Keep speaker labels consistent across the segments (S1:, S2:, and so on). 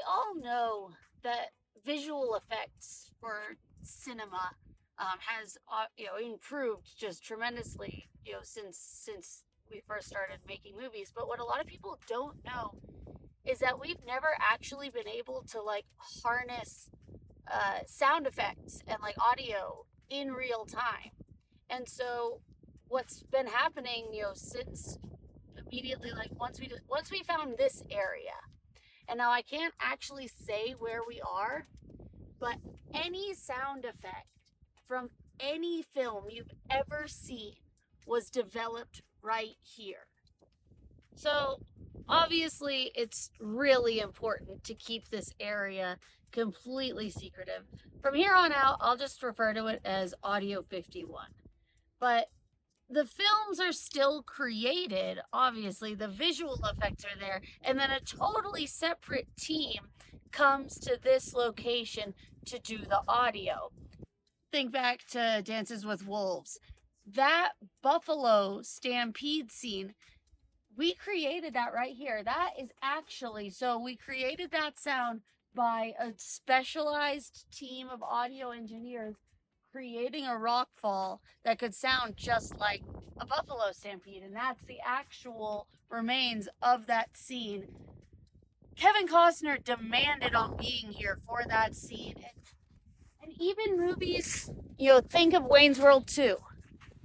S1: all know that visual effects for cinema has improved just tremendously since we first started making movies. But what a lot of people don't know is that we've never actually been able to like harness sound effects and like audio in real time. And so what's been happening, since immediately like once we found this area, and now I can't actually say where we are, but any sound effect from any film you've ever seen was developed right here. So obviously it's really important to keep this area completely secretive. From here on out, I'll just refer to it as Audio 51. But the films are still created, obviously, the visual effects are there, and then a totally separate team comes to this location to do the audio. Think back to Dances with Wolves. That buffalo stampede scene, we created that right here. That is actually, so we created that sound by a specialized team of audio engineers creating a rock fall that could sound just like a buffalo stampede, and that's the actual remains of that scene. Kevin Costner demanded on being here for that scene, and even movies, think of Wayne's World 2,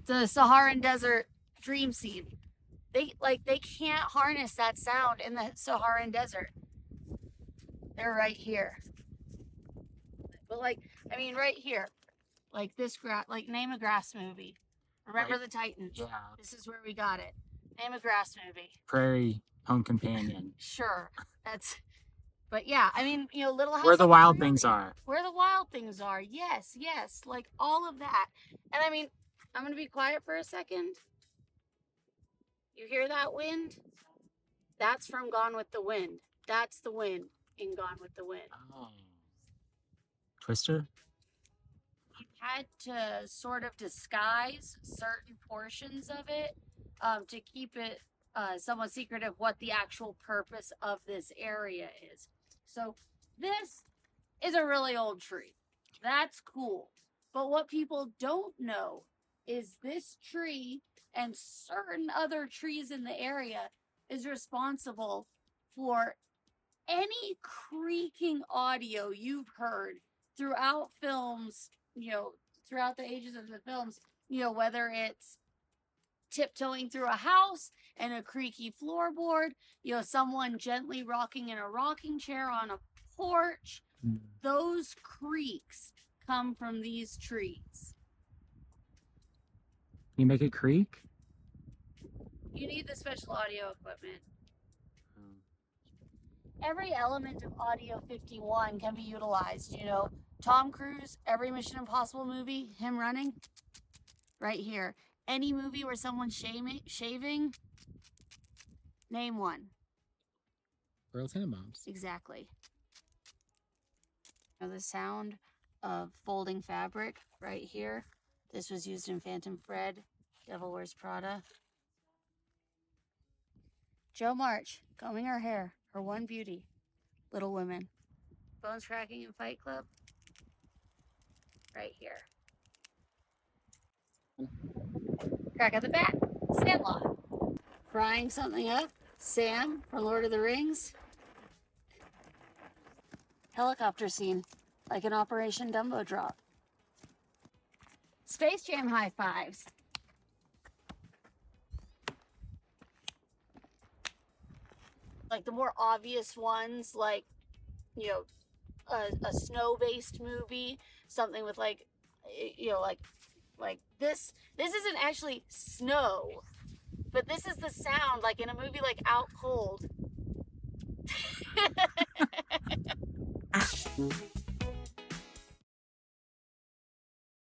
S1: the Saharan Desert dream scene. They can't harness that sound in the Saharan Desert. They're right here. But right here. Like this name a grass movie. Remember the Titans.
S2: Yeah.
S1: This is where we got it. Name a grass movie.
S2: Prairie Home Companion.
S1: Sure. But yeah, Little House
S2: Where the
S1: on
S2: Wild
S1: Prairie.
S2: Things Are.
S1: Where the Wild Things Are. Yes. Like all of that. And I'm going to be quiet for a second. You hear that wind? That's from Gone with the Wind. That's the wind in Gone with the Wind.
S2: Oh. Twister?
S1: He had to sort of disguise certain portions of it to keep it somewhat secretive what the actual purpose of this area is. So this is a really old tree. That's cool. But what people don't know is this tree and certain other trees in the area is responsible for any creaking audio you've heard throughout films, throughout the ages of the films, whether it's tiptoeing through a house and a creaky floorboard, someone gently rocking in a rocking chair on a porch. Those creaks come from these trees.
S2: You make it creak?
S1: You need the special audio equipment. Every element of Audio 51 can be utilized. Tom Cruise, every Mission Impossible movie, him running, right here. Any movie where someone's shaving, name one.
S2: Royal Tenenbaums.
S1: Exactly. The sound of folding fabric right here. This was used in Phantom Thread, Devil Wears Prada. Jo March, combing her hair, her one beauty, Little Women. Bones cracking in Fight Club, right here. Crack of the Bat, Sandlot. Frying something up, Sam from Lord of the Rings. Helicopter scene, like an Operation Dumbo Drop. Space Jam high fives. Like the more obvious ones, like, a snow-based movie, something with like this. This isn't actually snow, but this is the sound, like in a movie like Out Cold.